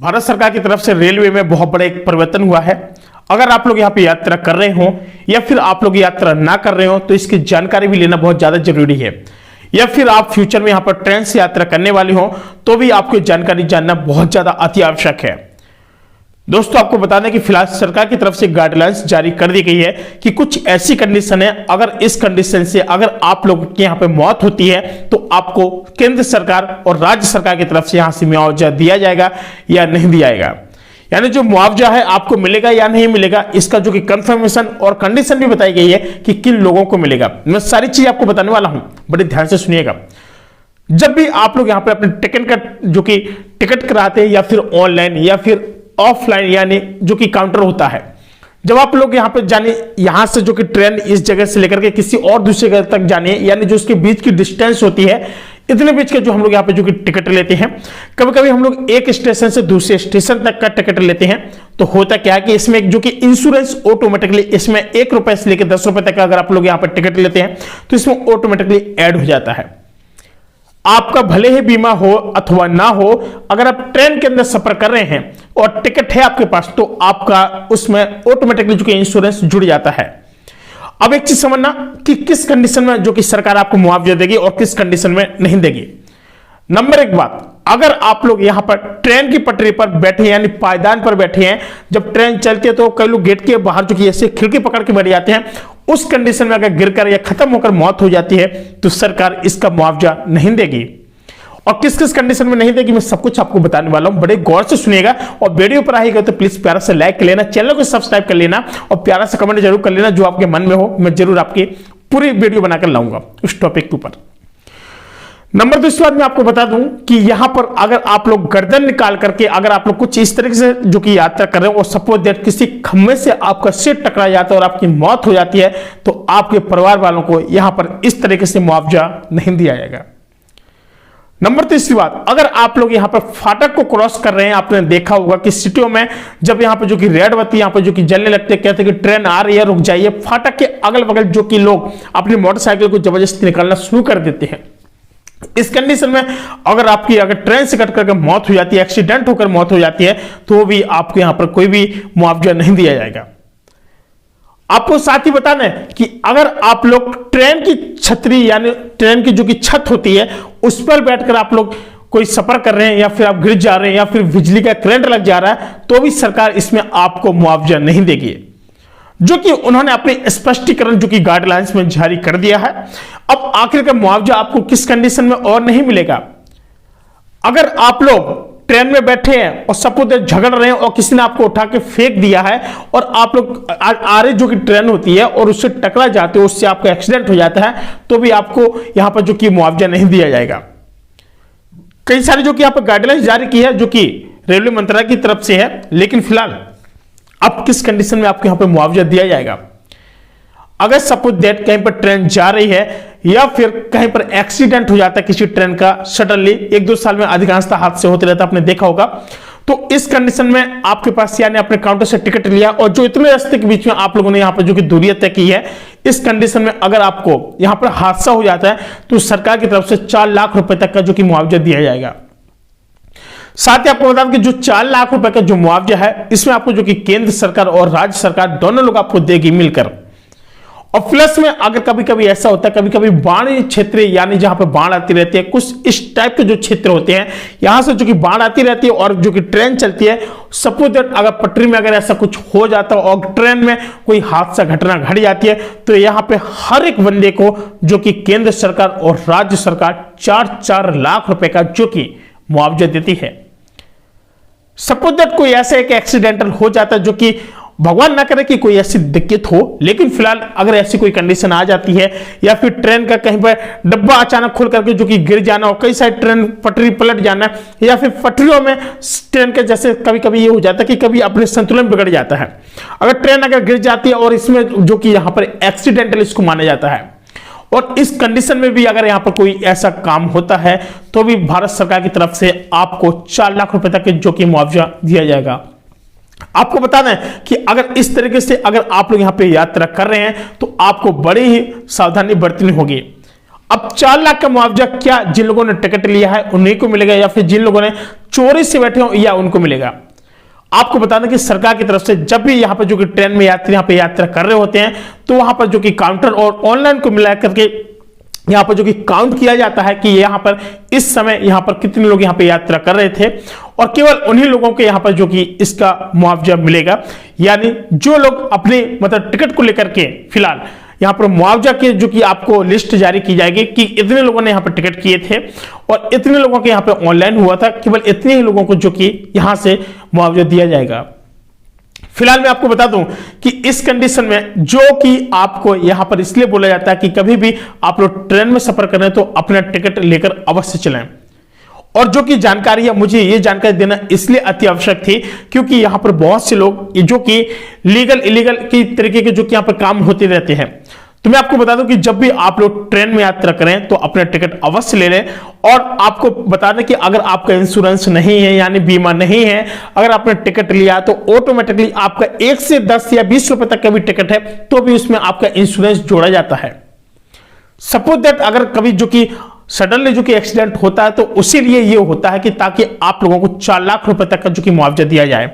भारत सरकार की तरफ से रेलवे में बहुत बड़ा एक परिवर्तन हुआ है। अगर आप लोग यहाँ पे यात्रा कर रहे हो या फिर आप लोग यात्रा ना कर रहे हो तो इसकी जानकारी भी लेना बहुत ज्यादा जरूरी है। या फिर आप फ्यूचर में यहाँ पर ट्रेन से यात्रा करने वाले हो तो भी आपको जानकारी जानना बहुत ज्यादा अति आवश्यक है। दोस्तों, आपको बता दें कि फिलहाल सरकार की तरफ से गाइडलाइंस जारी कर दी गई है कि कुछ ऐसी कंडीशन है, अगर इस कंडीशन से अगर आप लोगों के यहाँ पे मौत होती है तो आपको केंद्र सरकार और राज्य सरकार की तरफ से यहाँ से मुआवजा दिया जाएगा या नहीं दिया जाएगा। यानी जो मुआवजा है आपको मिलेगा या नहीं मिलेगा, इसका जो कि कंफर्मेशन और कंडीशन भी बताई गई है कि किन लोगों को मिलेगा। मैं सारी चीज आपको बताने वाला हूं, बड़े ध्यान से सुनिएगा। जब भी आप लोग यहाँ पे अपने टिकट का जो कि टिकट कराते हैं या फिर ऑनलाइन या फिर ऑफलाइन यानी जो कि काउंटर होता है, जब आप लोग यहाँ पे जाने यहां से जो कि ट्रेन इस जगह से लेकर के किसी और दूसरी जगह तक जाने यानी जो उसके बीच की डिस्टेंस होती है, इतने बीच के जो हम लोग यहाँ पे जो कि टिकट लेते हैं, कभी कभी हम लोग एक स्टेशन से दूसरे स्टेशन तक का टिकट लेते हैं तो होता क्या है कि इसमें जो कि इंश्योरेंस ऑटोमेटिकली इसमें 1 रुपए से लेकर 10 रुपए तक का अगर आप लोग यहाँ पे टिकट लेते हैं तो इसमें ऑटोमेटिकली ऐड हो जाता है। आपका भले ही बीमा हो अथवा ना हो, अगर आप ट्रेन के अंदर सफर कर रहे हैं और टिकट है आपके पास तो आपका उसमें ऑटोमेटिकली जो कि इंश्योरेंस जुड़ जाता है। अब एक चीज समझना कि किस कंडीशन में जो कि सरकार आपको मुआवजा देगी और किस कंडीशन में नहीं देगी। नंबर 1 बात, अगर आप लोग यहां पर ट्रेन की पटरी पर बैठे हैं यानी पायदान पर बैठे हैं, जब ट्रेन चलती है तो कई लोग गेट के बाहर जो कि ऐसे खिड़की पकड़ के बैठ जाते हैं, उस कंडीशन में अगर गिरकर या खत्म होकर मौत हो जाती है तो सरकार इसका मुआवजा नहीं देगी। और किस किस कंडीशन में नहीं देगी मैं सब कुछ आपको बताने वाला हूं, बड़े गौर से सुनिएगा। और वीडियो पर आएगा तो प्लीज प्यारा से लाइक कर लेना, चैनल को सब्सक्राइब कर लेना और प्यारा से कमेंट जरूर कर लेना। जो आपके मन में हो मैं जरूर आपकी पूरी वीडियो बनाकर लाऊंगा उस टॉपिक के ऊपर। नंबर 2 बात मैं आपको बता दूं कि यहां पर अगर आप लोग गर्दन निकाल करके अगर आप लोग कुछ इस तरीके से जो कि यात्रा कर रहे हो और सपोज दैट किसी खम्भे से आपका सिर टकरा जाता है और आपकी मौत हो जाती है तो आपके परिवार वालों को यहां पर इस तरीके से मुआवजा नहीं दिया जाएगा। नंबर 3 बात, अगर आप लोग यहां पर फाटक को क्रॉस कर रहे हैं, आपने देखा होगा कि सिटियों में जब यहां पर जो कि रेड बत्ती यहां पर जो कि जलने लगते हैं, कहते हैं कि ट्रेन आ रही है रुक जाइए, फाटक के अगल बगल जो कि लोग अपनी मोटरसाइकिल को जबरदस्ती निकालना शुरू कर देते हैं। इस कंडीशन में अगर ट्रेन से कट करके मौत हो जाती है, एक्सीडेंट होकर मौत हो जाती है तो भी आपको यहां पर कोई भी मुआवजा नहीं दिया जाएगा। आपको साथ ही बताना है कि अगर आप लोग ट्रेन की छतरी यानी ट्रेन की जो कि छत होती है उस पर बैठकर आप लोग कोई सफर कर रहे हैं या फिर आप गिर जा रहे हैं या फिर बिजली का करंट लग जा रहा है तो भी सरकार इसमें आपको मुआवजा नहीं देगी, जो कि उन्होंने अपने स्पष्टीकरण जो कि गाइडलाइंस में जारी कर दिया है। अब आखिर का मुआवजा आपको किस कंडीशन में और नहीं मिलेगा। अगर आप लोग ट्रेन में बैठे हैं और सपोज झगड़ रहे हैं और किसी ने आपको उठा के फेंक दिया है और आप लोग आरे जो कि ट्रेन होती है और उससे टकरा जाते हो, उससे आपका एक्सीडेंट हो जाता है तो भी आपको यहां पर जो कि मुआवजा नहीं दिया जाएगा। कई सारी जो कि यहां पर गाइडलाइंस जारी की है जो कि रेलवे मंत्रालय की तरफ से है, लेकिन फिलहाल अब किस कंडीशन में आपको यहां पर मुआवजा दिया जाएगा। अगर सपोज दैट कहीं पर ट्रेन जा रही है या फिर कहीं पर एक्सीडेंट हो जाता है किसी ट्रेन का, सडनली 1-2 साल में अधिकांशतः हादसे होते रहता है, आपने देखा होगा, तो इस कंडीशन में आपके पास यानी अपने काउंटर से टिकट लिया और जो इतने रास्ते के बीच में आप लोगों ने यहां पर जो कि दूरी तय की है, इस कंडीशन में अगर आपको यहां पर हादसा हो जाता है तो सरकार की तरफ से 4 लाख रुपए तक का जो कि मुआवजा दिया जाएगा। साथ ही आपको बता दें कि जो 4 लाख रुपए का जो मुआवजा है इसमें आपको जो कि केंद्र सरकार और राज्य सरकार दोनों लोग आपको देगी मिलकर। और प्लस में अगर कभी कभी ऐसा होता है, कभी कभी बाढ़ क्षेत्र यानी जहां पर बाढ़ आती रहती है, कुछ इस टाइप के जो क्षेत्र होते हैं यहां से जो कि बाढ़ आती रहती है और जो कि ट्रेन चलती है, सपोज दैट अगर पटरी में अगर ऐसा कुछ हो जाता है और ट्रेन में कोई हादसा घटना घट जाती है तो यहां पे हर एक बंदे को जो कि केंद्र सरकार और राज्य सरकार 4-4 लाख रुपए का जो कि मुआवजा देती है। सपोज दैट कोई ऐसा एक एक्सीडेंटल हो जाता है जो कि भगवान ना करे कि कोई ऐसी दिक्कत हो, लेकिन फिलहाल अगर ऐसी कोई कंडीशन आ जाती है या फिर ट्रेन का कहीं पर डब्बा अचानक खुल करके जो कि गिर जाना और कई सारी ट्रेन पटरी पलट जाना या फिर पटरियों में ट्रेन के जैसे कभी कभी ये हो जाता है कि कभी अपने संतुलन बिगड़ जाता है, अगर ट्रेन अगर गिर जाती है और इसमें जो कि यहाँ पर एक्सीडेंटल इसको माना जाता है और इस कंडीशन में भी अगर यहां पर कोई ऐसा काम होता है तो भी भारत सरकार की तरफ से आपको 4 लाख रुपए तक जो कि मुआवजा दिया जाएगा। आपको बता दें कि अगर इस तरीके से अगर आप लोग यहां पे यात्रा कर रहे हैं तो आपको बड़ी ही सावधानी बरतनी होगी। अब 4 लाख का मुआवजा क्या जिन लोगों ने टिकट लिया है उन्हीं को मिलेगा या फिर जिन लोगों ने चोरी से बैठे हो या उनको मिलेगा। आपको बता दें कि सरकार की तरफ से जब भी यहाँ पर जो कि ट्रेन में यात्री यहाँ पे यात्रा कर रहे होते हैं तो वहां पर जो कि काउंटर और ऑनलाइन को मिला करके यहाँ पर जो कि काउंट किया जाता है कि यहाँ पर इस समय यहाँ पर कितने लोग यहाँ पे यात्रा कर रहे थे और केवल उन्हीं लोगों को यहाँ पर जो कि इसका मुआवजा मिलेगा। यानी जो लोग अपने मतलब टिकट को लेकर के फिलहाल यहाँ पर मुआवजा के जो कि आपको लिस्ट जारी की जाएगी कि इतने लोगों ने यहाँ पर टिकट किए थे और इतने लोगों के यहाँ पे ऑनलाइन हुआ था, केवल इतने ही लोगों को जो कि यहाँ से मुआवजा दिया जाएगा। फिलहाल मैं आपको बता दूं कि इस कंडीशन में जो कि आपको यहां पर इसलिए बोला जाता है कि कभी भी आप लोग ट्रेन में सफर करें तो अपना टिकट लेकर अवश्य चलें। और जो कि जानकारी है, मुझे ये जानकारी देना इसलिए अति आवश्यक थी क्योंकि यहां पर बहुत से लोग जो कि लीगल इलीगल की तरीके के जो कि यहां पर काम होते रहते हैं। तो मैं आपको बता दूं कि जब भी आप लोग ट्रेन में यात्रा करें तो अपना टिकट अवश्य ले लें। और आपको बता दें कि अगर आपका इंश्योरेंस नहीं है यानी बीमा नहीं है, अगर आपने टिकट लिया तो ऑटोमेटिकली आपका 1 से 10 या 20 रुपए तक का भी टिकट है तो भी उसमें आपका इंश्योरेंस जोड़ा जाता है। सपोज दैट अगर कभी जो कि सडनली जो कि एक्सीडेंट होता है तो उसी लिए ये होता है कि ताकि आप लोगों को 4 लाख रुपए तक का जो कि मुआवजा दिया जाए।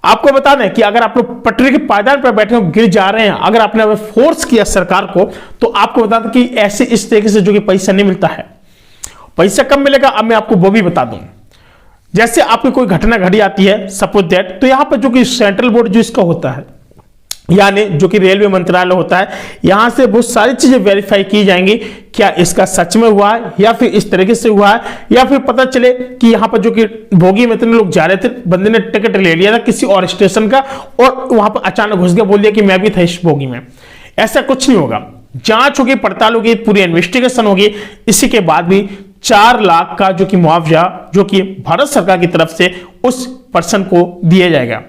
आपको बता दें कि अगर आप लोग पटरी के पायदान पर बैठे हो, गिर जा रहे हैं, अगर आपने फोर्स किया सरकार को तो आपको बता दें कि ऐसे इस तरीके से जो कि पैसा नहीं मिलता है। पैसा कब मिलेगा अब मैं आपको वो भी बता दूं। जैसे आपकी कोई घटना घटी आती है सपोज दैट, तो यहां पर जो कि सेंट्रल बोर्ड जो इसका होता है यानी जो कि रेलवे मंत्रालय होता है, यहां से बहुत सारी चीजें वेरीफाई की जाएंगी, क्या इसका सच में हुआ है या फिर इस तरीके से हुआ है, या फिर पता चले कि यहां पर जो कि बोगी में इतने लोग जा रहे थे, बंदे ने टिकट ले लिया था किसी और स्टेशन का और वहां पर अचानक घुस गया, बोल दिया कि मैं भी था इस बोगी में। ऐसा कुछ नहीं होगा। जांच होगी, पड़ताल होगी, पूरी इन्वेस्टिगेशन होगी, इसी के बाद भी 4 लाख का जो कि मुआवजा जो कि भारत सरकार की तरफ से उस पर्सन को दिया जाएगा।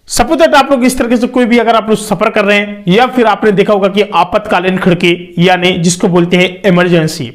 सपोज दैट आप लोग इस तरीके से कोई भी अगर आप लोग सफर कर रहे हैं या फिर आपने देखा होगा कि आपातकालीन खिड़की यानी जिसको बोलते हैं इमरजेंसी,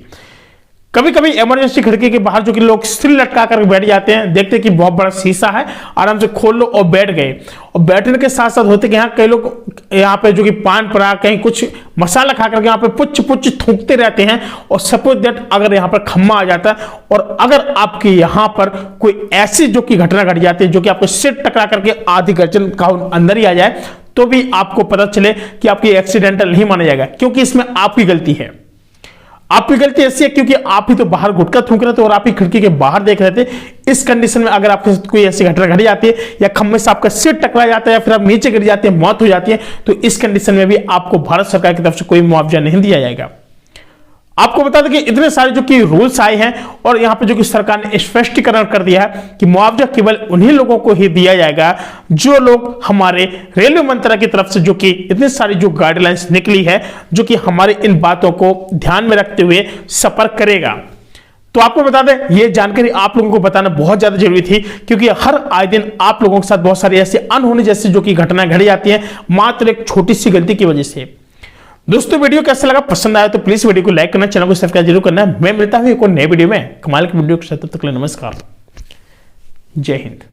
कभी कभी इमरजेंसी खिड़की के बाहर जो कि लोग सिर लटका कर बैठ जाते हैं, देखते हैं कि बहुत बड़ा शीशा है, आराम से खोल लो और बैठ गए। और बैठने के साथ साथ होते कि यहाँ कई लोग यहाँ पे जो कि पान पराग कहीं कुछ मसाला खा करके यहाँ पे पुच्छ पुच्छ थूकते रहते हैं। और सपोज दैट अगर यहाँ पर खम्मा आ जाता है और अगर आपके यहाँ पर कोई ऐसी जो कि घटना घट जाती है जो कि आपको सिर टकरा करके आधी गर्जन का अंदर ही आ जाए तो भी आपको पता चले कि आपकी एक्सीडेंटल नहीं माना जाएगा, क्योंकि इसमें आपकी गलती है। आपकी गलती ऐसी है क्योंकि आप ही तो बाहर गुटखा थूक रहे थे और आप ही खिड़की के बाहर देख रहे थे। इस कंडीशन में अगर आपके साथ कोई ऐसी घटना घट जाती है या खम्भे से आपका सिर टकरा जाता है या फिर आप नीचे गिर जाते हैं, मौत हो जाती है, तो इस कंडीशन में भी आपको भारत सरकार की तरफ से कोई मुआवजा नहीं दिया जाएगा। आपको बता दें कि इतने सारे जो कि रूल्स आए हैं और यहां पे जो कि सरकार ने स्पष्टीकरण कर दिया है कि मुआवजा केवल उन्हीं लोगों को ही दिया जाएगा जो लोग हमारे रेलवे मंत्रालय की तरफ से जो कि इतनी सारी जो गाइडलाइंस निकली है जो कि हमारे इन बातों को ध्यान में रखते हुए सफर करेगा। तो आपको बता दें ये जानकारी आप लोगों को बताना बहुत ज्यादा जरूरी थी, क्योंकि हर आए दिन आप लोगों के साथ बहुत सारी ऐसी अनहोनी जैसी जो कि घटनाएं घट जाती हैं मात्र एक छोटी सी गलती की वजह से। दोस्तों वीडियो कैसा लगा, पसंद आया तो प्लीज वीडियो को लाइक करना, चैनल को सब्सक्राइब जरूर करना। मैं मिलता हूं एक और नए वीडियो में कमाल की वीडियो के साथ, तब तक के लिए नमस्कार, जय हिंद।